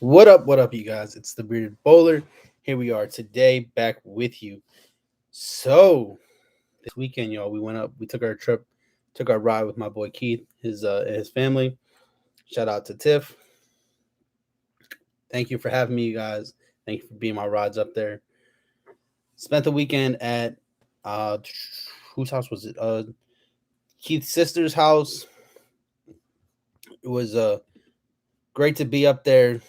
What up, you guys? It's the Bearded Bowler. Here we are today, back with you. So, this weekend, y'all, we took our trip, took our ride with my boy Keith, his family. Shout out to Tiff. Thank you for having me, you guys. Thank you for being my rides up there. Spent the weekend at, uh, whose house was it? Keith's sister's house. It was great to be up there.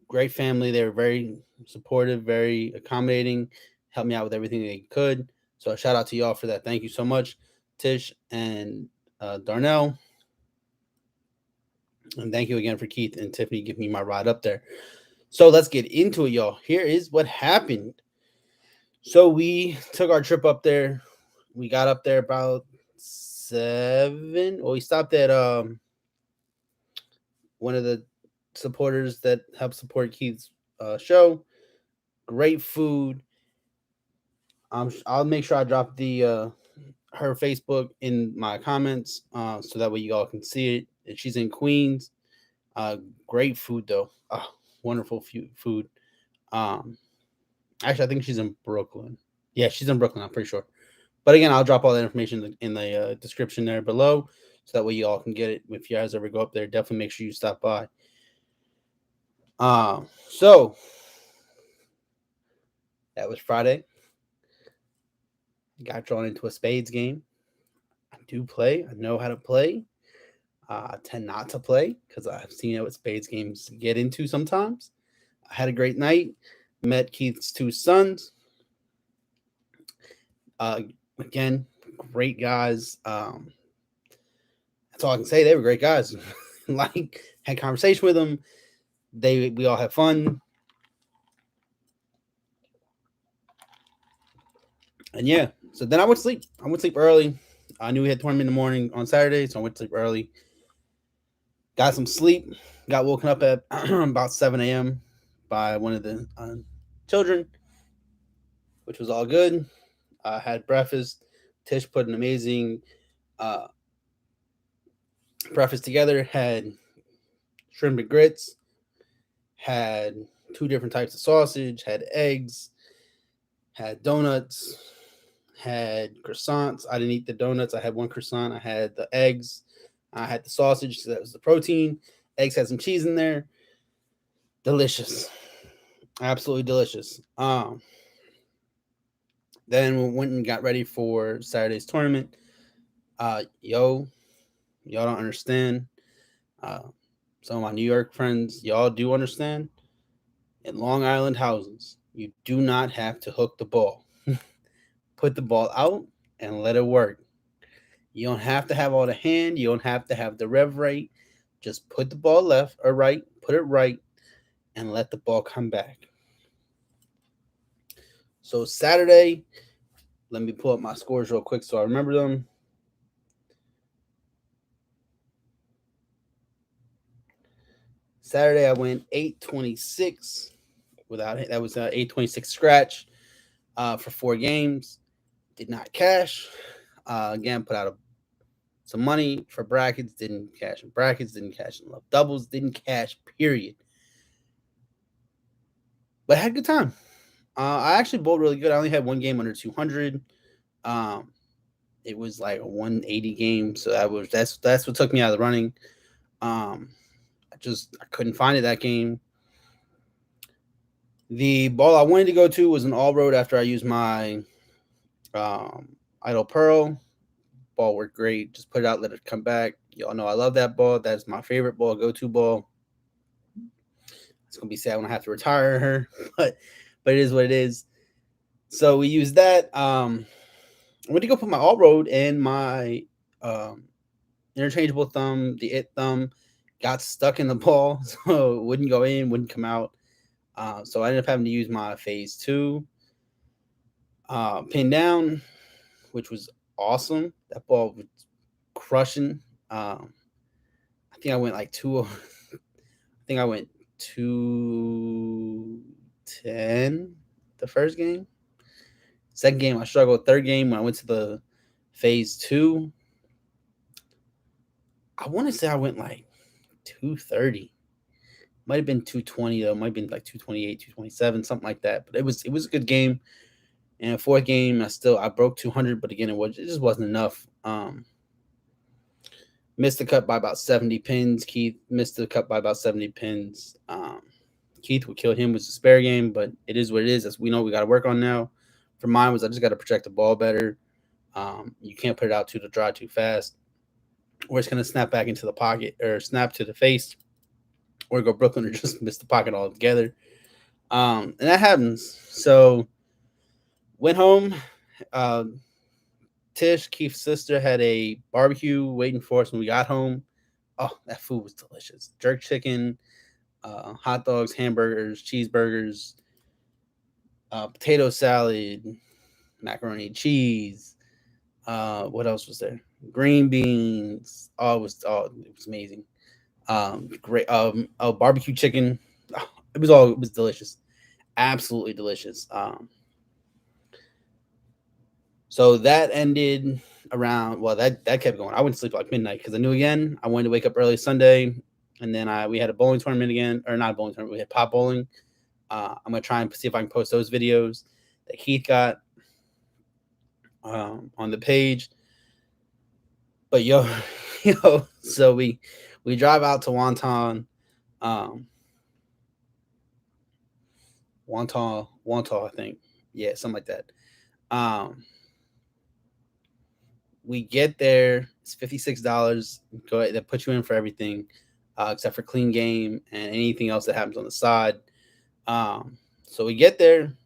Great family. They were very supportive, very accommodating, helped me out with everything they could. So shout out to y'all for that. Thank you so much, Tish and Darnell. And thank you again for Keith and Tiffany giving me my ride up there. So let's get into it, y'all. Here is what happened. So we took our trip up there. We got up there about 7. Well, we stopped at one of the supporters that helped support Keith's show. Great food. I'll make sure I drop the her Facebook in my comments, so that way you all can see it. She's in Queens. Uh, Great food though. Wonderful food. Um, Actually, I think she's in Brooklyn. Yeah, she's in Brooklyn. I'm pretty sure. But again, I'll drop all that information in the description there below, so that way you all can get it. If you guys ever go up there, definitely make sure you stop by. So that was Friday. Got drawn into a spades game. I do play. I know how to play. I tend not to play because I've seen what spades games get into sometimes. I had a great night. Met Keith's two sons. Uh, Again, great guys. That's all I can say. They were great guys. Like, had conversation with them. We all had fun. And yeah, so then I went to sleep. I went to sleep early. I knew we had tournament in the morning on Saturday, so I went to sleep early. Got some sleep. Got woken up at about 7 a.m. by one of the children, which was all good. Had breakfast. Tish put an amazing uh, breakfast together. Had shrimp and grits. Had two different types of sausage. Had eggs. Had donuts. Had croissants. I didn't eat the donuts. I had one croissant. I had the eggs. I had the sausage. So that was the protein. Eggs had some cheese in there. Delicious. Absolutely delicious. Then we went and got ready for Saturday's tournament. Y'all don't understand. Uh, some of my New York friends, y'all do understand. In Long Island houses, you do not have to hook the ball. Put the ball out and let it work. You don't have to have all the hand. You don't have to have the rev rate. Just put the ball left or right, put it right, and let the ball come back. So Saturday, let me pull up my scores real quick so I remember them. Saturday I went 826 without it. That was 826 scratch for 4 games. Did not cash. Again, put out some money for brackets. Didn't cash in brackets. Didn't cash in love doubles. Didn't cash. Period. But I had a good time. I actually bowled really good. I only had one game under 200. Um, it was like a 180 game, so that's what took me out of the running. I couldn't find it that game. The ball I wanted to go to was an all road after I used my Idle Pearl. Ball worked great. Just put it out, let it come back. Y'all know I love that ball. That's my favorite ball, go to ball. It's gonna be sad when I have to retire her, but it is what it is. So we used that. I went to go put my all road and my um, interchangeable thumb, the it thumb, got stuck in the ball, so it wouldn't go in, wouldn't come out. So I ended up having to use my phase two pin down, which was awesome. That ball was crushing. I think I went like two. I think I went 210 the first game. Second game I struggled. Third game when I went to the phase two, I want to say I went like 230. Might have been 220 though. Might have been like 228, 227, something like that. But it was a good game. And fourth game, I broke 200, but again, it just wasn't enough. Missed the cut by about 70 pins. Keith missed the cut by about 70 pins. Keith would kill him with the spare game, but it is what it is. As we know, we got to work on now. For mine was I just got to project the ball better. You can't put it out to dry too fast, or it's gonna snap back into the pocket or snap to the face, or go Brooklyn or just miss the pocket altogether. And that happens. So went home. Uh, Tish, Keith's sister, had a barbecue waiting for us when we got home. Oh, that food was delicious. Jerk chicken, hot dogs, hamburgers, cheeseburgers, potato salad, macaroni and cheese. What else was there? Green beans. It was amazing. Great. Barbecue chicken. Oh, it was delicious. Absolutely delicious. So that ended around. Well, that kept going. I went to sleep like midnight because I knew again I wanted to wake up early Sunday, and then we had a bowling tournament again, or not a bowling tournament. We had pop bowling. I'm gonna try and see if I can post those videos that Keith got on the page. But so we drive out to Wonton, Wonton, I think, yeah, something like that. We get there, it's $56. Go ahead, that puts you in for everything, except for clean game and anything else that happens on the side. So we get there,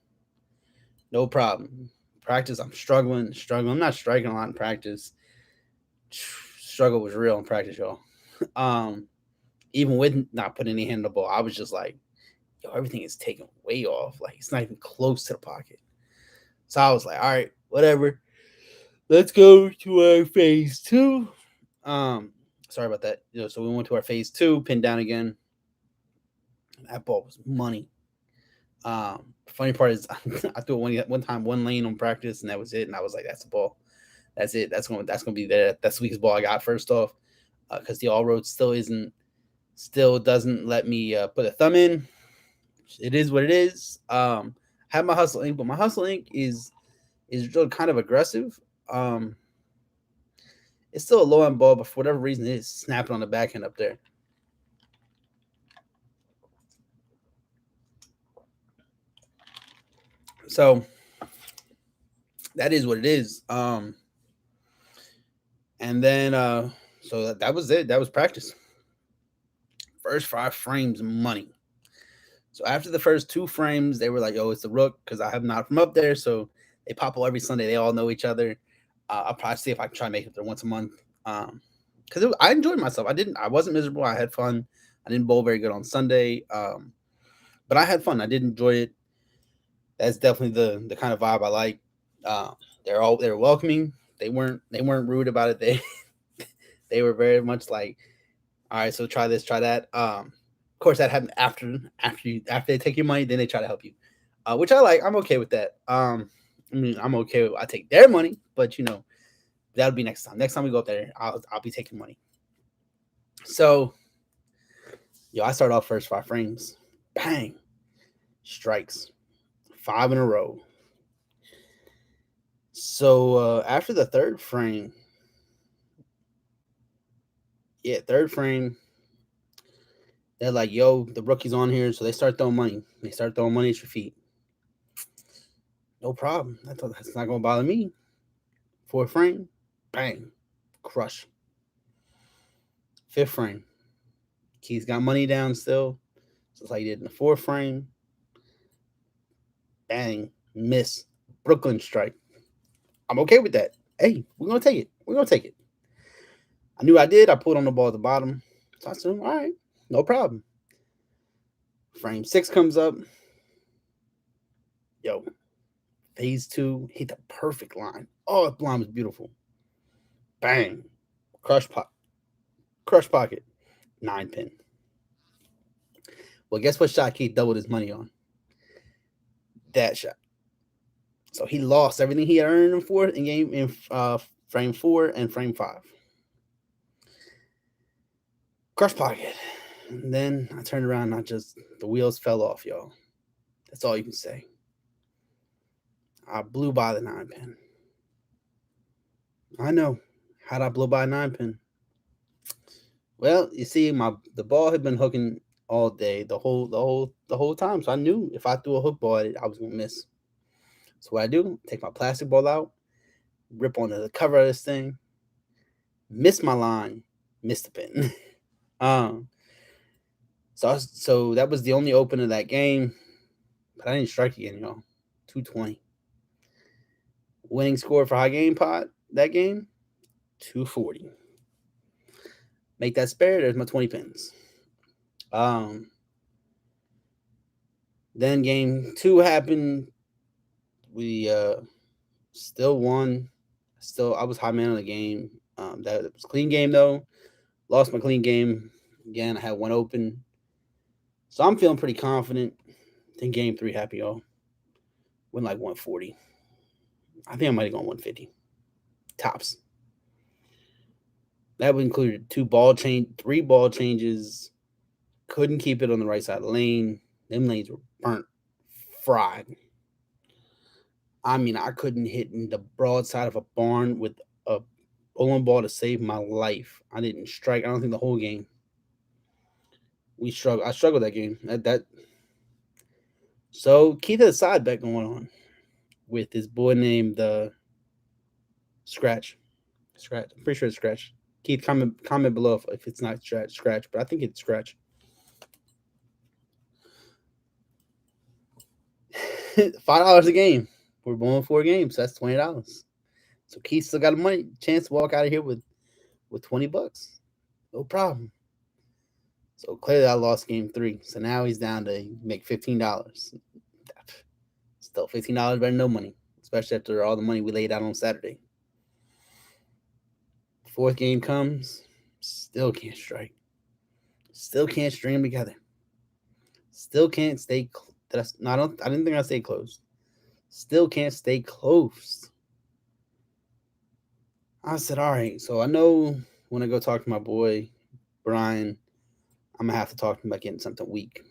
no problem. Practice, I'm struggling. I'm not striking a lot in practice. Struggle was real in practice, y'all. Even with not putting any hand on the ball, I was just like, yo, everything is taken way off. Like, it's not even close to the pocket. So I was like, all right, whatever. Let's go to our phase 2. Sorry about that. So we went to our phase 2, pinned down again. That ball was money. Funny part is I threw it one time, one lane on practice, and that was it. And I was like, that's the ball. That's it. That's gonna be there. That's the weakest ball I got first off, because the all road still doesn't let me put a thumb in. It is what it is. I have my Hustle Ink, but my Hustle Ink is really kind of aggressive. It's still a low end ball, but for whatever reason, it is snapping on the backhand up there. So that is what it is. And then so that was it. That was practice. First 5 frames, money. So after the first 2 frames, they were like, "Oh, it's the Rook," because I have not from up there. So they pop up every Sunday. They all know each other. I'll probably see if I can try and make it there once a month. Because I enjoyed myself. I wasn't miserable. I had fun. I didn't bowl very good on Sunday. But I had fun. I did enjoy it. That's definitely the kind of vibe I like. They were welcoming. They weren't rude about it. They were very much like, all right, so try this, try that. Of course, that happened after they take your money, then they try to help you, which I like. I'm okay with that. I mean, I'm okay I take their money, but that'll be next time. Next time we go up there, I'll be taking money. So, I start off first 5 frames, bang, strikes, 5 in a row. So after the third frame, third frame, they're like, yo, the rookie's on here. So they start throwing money. They start throwing money at your feet. No problem. That's not going to bother me. 4th frame, bang, crush. 5th frame, Keith's got money down still. Just like he did in the 4th frame. Bang, miss, Brooklyn strike. I'm okay with that. Hey, we're going to take it. We're going to take it. I knew I did. I pulled on the ball at the bottom. So I said, all right, no problem. Frame 6 comes up. Yo, phase 2 hit the perfect line. Oh, the line was beautiful. Bang, crush pocket, 9 pin. Well, guess what shot Keith doubled his money on? That shot. So he lost everything he had earned in frame 4 and frame 5. Crush pocket. And then I turned around and the wheels fell off, y'all. That's all you can say. I blew by the 9-pin. I know. How'd I blow by a 9-pin? Well, you see, the ball had been hooking all day, the whole time. So I knew if I threw a hook ball at it, I was gonna miss. So what I do, take my plastic ball out, rip onto the cover of this thing, miss my line, miss the pin. um, so that was the only open of that game, but I didn't strike again, y'all. 220. Winning score for High Game Pot that game, 240. Make that spare. There's my 20 pins. Then game 2 happened. We still won. I was high man on the game. That was a clean game though. Lost my clean game again. I had one open, so I'm feeling pretty confident. Then game 3 happened, y'all. Went like 140. I think I might have gone 150 tops. That would include 3 ball changes. Couldn't keep it on the right side of the lane. Them lanes were burnt, fried. I mean, I couldn't hit in the broadside of a barn with a bowling ball to save my life. I didn't strike. I don't think the whole game. I struggled that game. So Keith had a side bet going on with this boy named Scratch. Scratch. I'm pretty sure it's Scratch. Keith, comment below if it's not Scratch, but I think it's Scratch. $5 a game. We're going 4 games. So that's $20. So Keith still got a chance to walk out of here with $20. No problem. So clearly I lost game 3. So now he's down to make $15. Still $15 better than no money, especially after all the money we laid out on Saturday. 4th game comes, still can't strike. Still can't string them together. Still can't stay. I didn't think I stayed close. Still can't stay close. I said, all right. So I know when I go talk to my boy Brian, I'm gonna have to talk to him about getting something weak.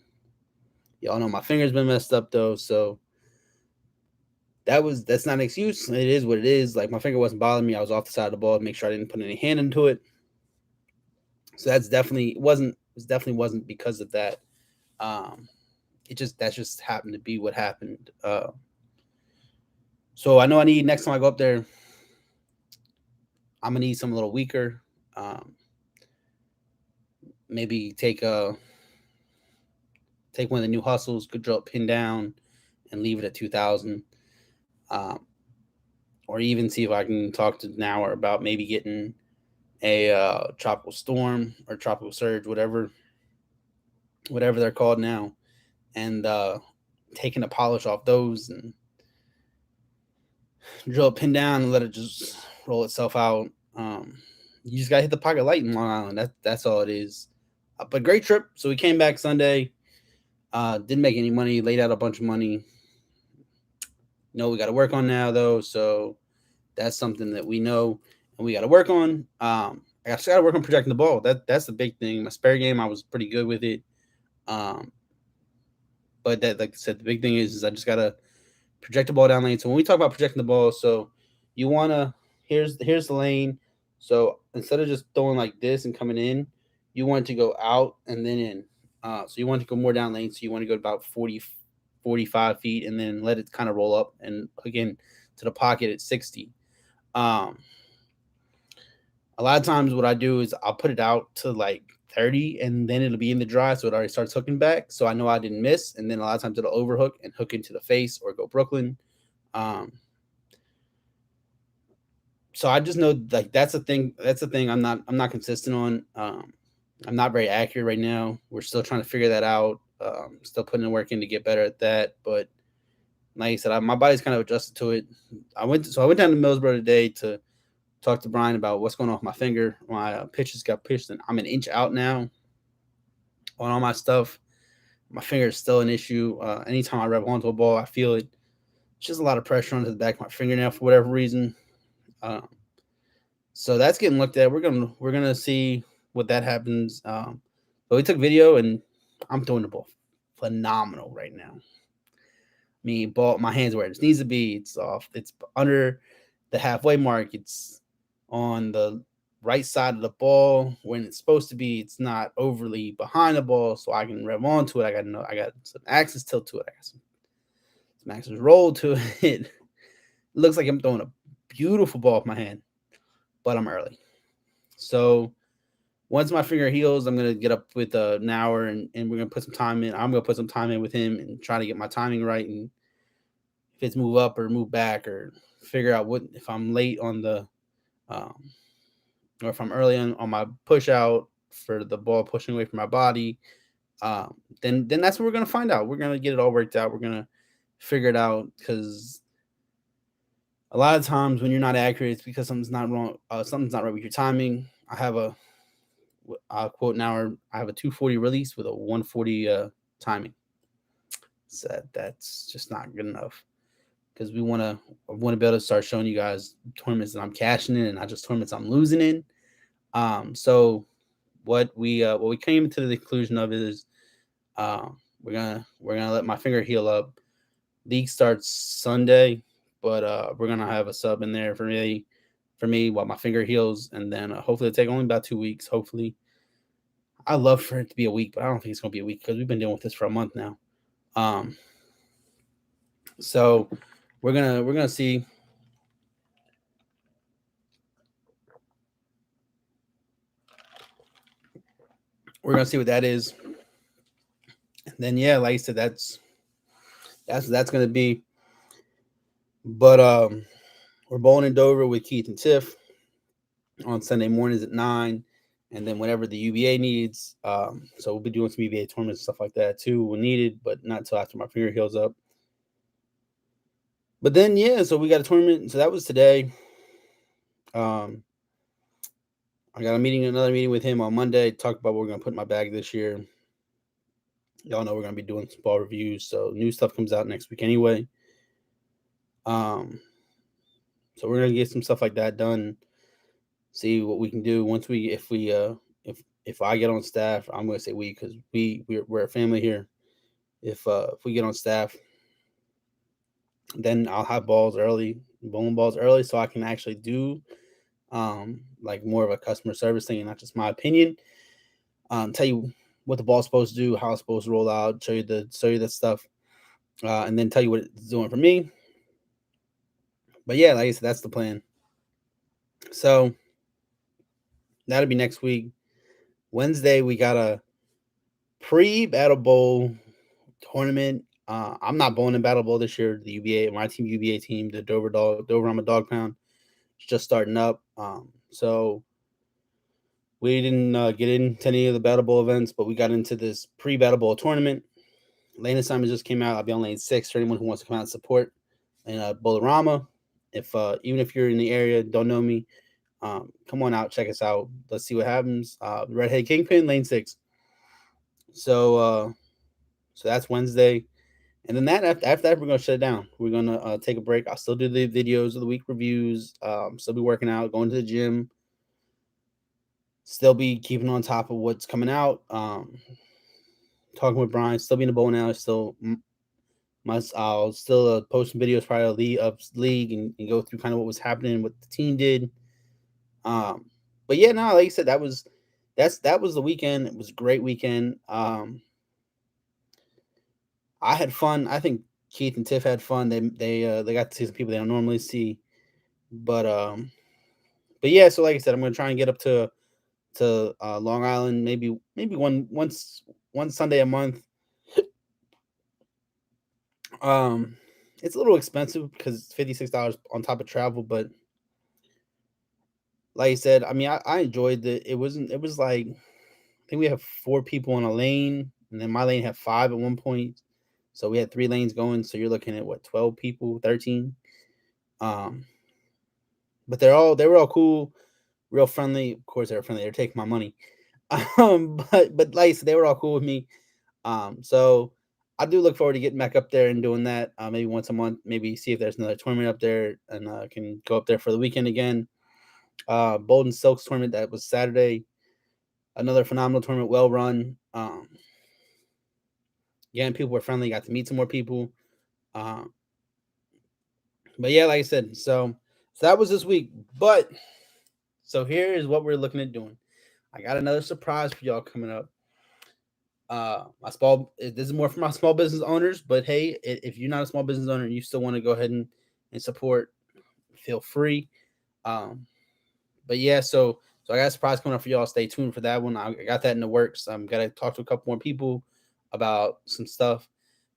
Y'all know my finger's been messed up though, so that's not an excuse. It is what it is. Like my finger wasn't bothering me. I was off the side of the ball to make sure I didn't put any hand into it. So that's definitely wasn't because of that. That just happened to be what happened. So I know I need next time I go up there, I'm gonna need something a little weaker. Maybe take one of the new hustles, good drill pin down, and leave it at 2,000. Or even see if I can talk to Nauer about maybe getting a tropical storm or tropical surge, whatever they're called now, and taking the polish off those and drill a pin down and let it just roll itself out. You just gotta hit the pocket light in Long Island. That's all it is. But great trip. So we came back Sunday. Didn't make any money. Laid out a bunch of money. We got to work on now though. So that's something that we know and we got to work on. I just got to work on projecting the ball. That's the big thing. My spare game, I was pretty good with it. But that, like I said, the big thing is I just got to project the ball down lane. So when we talk about projecting the ball, so you want to, here's the lane. So instead of just throwing like this and coming in, you want to go out and then in. So you want to go more down lane. So you want to go about 40, 45 feet and then let it kind of roll up and again to the pocket at 60. A lot of times what I do is I'll put it out to like 30 and then it'll be in the dry. So it already starts hooking back. So I know I didn't miss. And then a lot of times it'll overhook and hook into the face or go Brooklyn. So I just know like that's the thing. I'm not consistent on. I'm not very accurate right now. We're still trying to figure that out. Still putting the work in to get better at that. But like I said, my body's kind of adjusted to it. I went down to Millsboro today to talk to Brian about what's going on with my finger. My pitches got pitched, and I'm an inch out now on all my stuff. My finger is still an issue. Anytime I rub onto a ball, I feel it. It's just a lot of pressure onto the back of my fingernail for whatever reason. So that's getting looked at. We're gonna see what that happens. But we took video, and I'm throwing the ball phenomenal right now. Ball, my hands where it needs to be. It's off. It's under the halfway mark. It's on the right side of the ball when it's supposed to be. It's not overly behind the ball, so I can rev onto it. I got some axis tilt to it. I got some axis roll to it. It looks like I'm throwing a beautiful ball off my hand, but I'm early. So once my finger heals, I'm gonna get up with an hour, and we're gonna put some time in. I'm gonna put some time in with him and try to get my timing right, and if it's move up or move back, or figure out what if I'm late on the or if I'm early on my push out for the ball pushing away from my body. Then that's what we're gonna find out. We're gonna get it all worked out. We're gonna figure it out, because a lot of times when you're not accurate, it's because something's not wrong. Something's not right with your timing. I have a quote now. I have a 240 release with a 140 timing. So that's just not good enough, because I want to be able to start showing you guys tournaments that I'm cashing in and not just tournaments I'm losing in. So what we came to the conclusion of is we're gonna let my finger heal up. League starts Sunday, but we're gonna have a sub in there for me while my finger heals, and then hopefully it'll take only about 2 weeks. Hopefully, I love for it to be a week, but I don't think it's gonna be a week because we've been dealing with this for a month now. So we're gonna see. We're gonna see what that is, and then yeah, like I said, that's gonna be. But we're bowling in Dover with Keith and Tiff on Sunday mornings at 9, and then whenever the UBA needs. So we'll be doing some UBA tournaments and stuff like that too when needed, but not until after my finger heals up. But then yeah, so we got a tournament. So that was today. I got another meeting with him on Monday. Talk about what we're gonna put in my bag this year. Y'all know we're gonna be doing some ball reviews, so new stuff comes out next week anyway. So we're gonna get some stuff like that done. See what we can do once if I get on staff. I'm gonna say we, because we're a family here. If we get on staff, then I'll have bowling balls early, so I can actually do like more of a customer service thing and not just my opinion. Tell you what the ball's supposed to do, how it's supposed to roll out, show you that stuff, and then tell you what it's doing for me. But yeah, like I said, that's the plan. So that'll be next week. Wednesday, we got a pre-Battle Bowl tournament. I'm not bowling in Battle Bowl this year. The my UBA team, the Dover Rama Dog Pound, is just starting up. So we didn't get into any of the Battle Bowl events, but we got into this pre-Battle Bowl tournament. Lane assignment just came out. I'll be on lane 6 for anyone who wants to come out and support. And Bowl-O-Rama. If even if you're in the area, don't know me, come on out, check us out. Let's see what happens. Redhead Kingpin, lane 6. So that's Wednesday. And then after that, we're gonna shut it down. We're gonna take a break. I'll still do the videos of the week reviews. Still be working out, going to the gym. Still be keeping on top of what's coming out. Talking with Brian. Still be in the bowl now. I'll still post some videos prior to league and go through kind of what was happening, what the team did. But yeah, no, like I said, that was the weekend. It was a great weekend. I had fun. I think Keith and Tiff had fun. They got to see some people they don't normally see. But yeah, so like I said, I'm gonna try and get up to Long Island maybe one Sunday a month. It's a little expensive because it's $56 on top of travel, but like I said, I mean, I enjoyed it. It was like, I think we have 4 people on a lane, and then my lane had 5 at one point. So we had 3 lanes going. So you're looking at what, 12 people, 13. But they were all cool, real friendly. Of course, they were friendly. They're taking my money. But like I said, they were all cool with me. So I do look forward to getting back up there and doing that. Maybe once a month. Maybe see if there's another tournament up there, and can go up there for the weekend again. Bolden Silks tournament that was Saturday. Another phenomenal tournament, well run. Um, Again, people were friendly. Got to meet some more people. Um, but yeah, like I said, so that was this week. But so here is what we're looking at doing. I got another surprise for y'all coming up. My small this is more for my small business owners, but hey, if you're not a small business owner and you still want to go ahead and support, feel free. Um, but yeah, so I got a surprise coming up for y'all. Stay tuned for that one. I got that in the works. I'm gonna talk to a couple more people about some stuff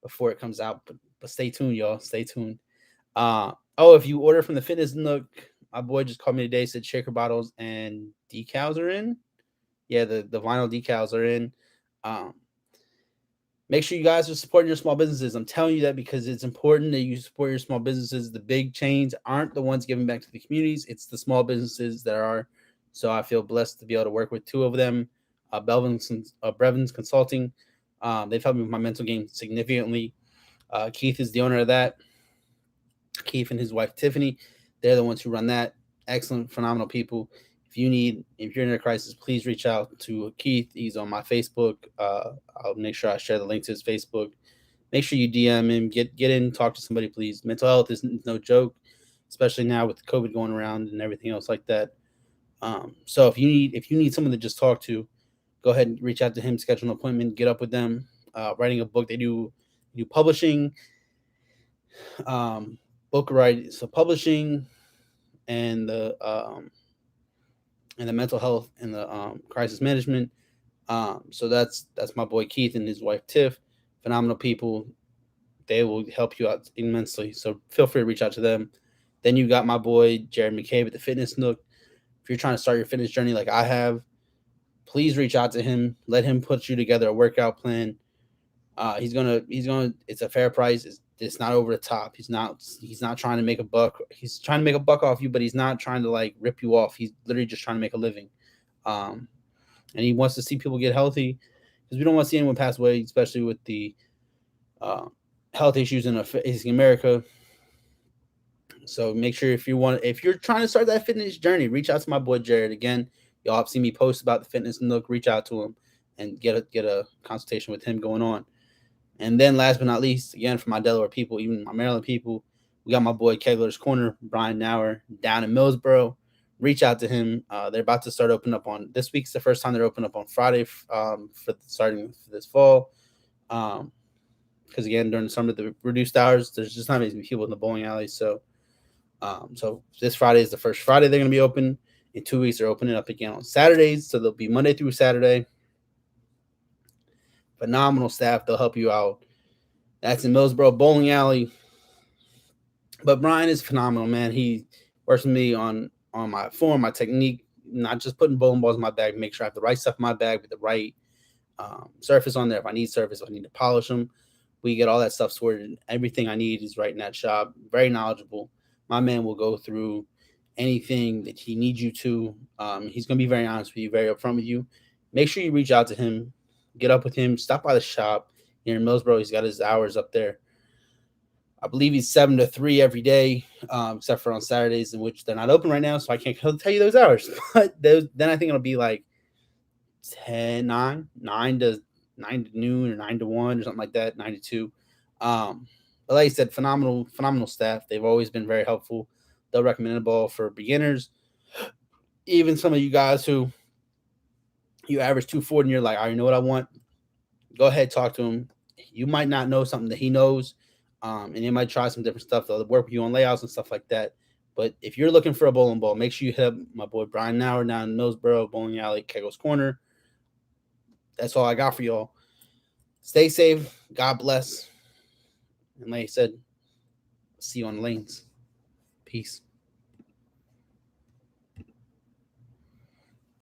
before it comes out. But stay tuned, y'all. Stay tuned. Oh, if you order from the Fitness Nook, my boy just called me today. Said shaker bottles and decals are in. Yeah, the vinyl decals are in. Um, Make sure you guys are supporting your small businesses. I'm telling you that because it's important that you support your small businesses. The big chains aren't the ones giving back to the communities. It's the small businesses that are. So I feel blessed to be able to work with two of them, Brevins Consulting. They've helped me with my mental game significantly. Keith is the owner of that. Keith and his wife Tiffany, they're the ones who run that. Excellent, phenomenal people. If you're in a crisis, please reach out to Keith. He's on my Facebook. I'll make sure I share the link to his Facebook. Make sure you DM him. Get in, talk to somebody, please. Mental health is no joke, especially now with COVID going around and everything else like that. So if you need someone to just talk to, go ahead and reach out to him. Schedule an appointment. Get up with them. Writing a book, they do publishing, book writing, so publishing, and the mental health and the crisis management. So that's my boy Keith and his wife Tiff, phenomenal people. They will help you out immensely. So feel free to reach out to them. Then you got my boy Jared McCabe at the Fitness Nook. If you're trying to start your fitness journey like I have, please reach out to him. Let him put you together a workout plan. He's gonna. It's a fair price. It's not over the top. He's not trying to make a buck. He's trying to make a buck off you, but he's not trying to like rip you off. He's literally just trying to make a living. Um, and he wants to see people get healthy because we don't want to see anyone pass away, especially with the uh, health issues in America. So make sure if you're trying to start that fitness journey, reach out to my boy Jared. Again, y'all have seen me post about the Fitness Nook. Reach out to him and get a consultation with him going on. And then last but not least, again, for my Delaware people, even my Maryland people, we got my boy Kegler's Corner, Brian Nauer, down in Millsboro. Reach out to him. They're about to start opening up on this week's the first time they're opening up on Friday for starting for this fall. Because again, during the summer, the reduced hours, there's just not many people in the bowling alley. So this Friday is the first Friday they're going to be open. In 2 weeks, they're opening up again on Saturdays. So they'll be Monday through Saturday. Phenomenal staff. They'll help you out. That's in Millsboro Bowling Alley. But Brian is phenomenal, man. He works with me on my form, my technique, not just putting bowling balls in my bag, make sure I have the right stuff in my bag with the right surface on there. If I need surface, if I need to polish them, we get all that stuff sorted. Everything I need is right in that shop. Very knowledgeable. My man will go through anything that he needs you to. He's going to be very honest with you, very upfront with you. Make sure you reach out to him, get up with him, stop by the shop here in Millsboro. He's got his hours up there. I believe he's 7 to 3 every day, except for on Saturdays, in which they're not open right now, so I can't tell you those hours. But then I think it'll be like 9 to 9 to noon or 9 to 1 or something like that, 9 to 2. But like I said, phenomenal staff. They've always been very helpful. They'll recommend a ball for beginners. Even some of you guys who you average 240 and you're like, I already know what I want. Go ahead, talk to him. You might not know something that he knows. And he might try some different stuff. They'll work with you on layouts and stuff like that. But if you're looking for a bowling ball, make sure you hit up my boy Brian Nauer down in Millsboro, Bowling Alley, Kegel's Corner. That's all I got for y'all. Stay safe. God bless. And like I said, see you on the lanes. Peace.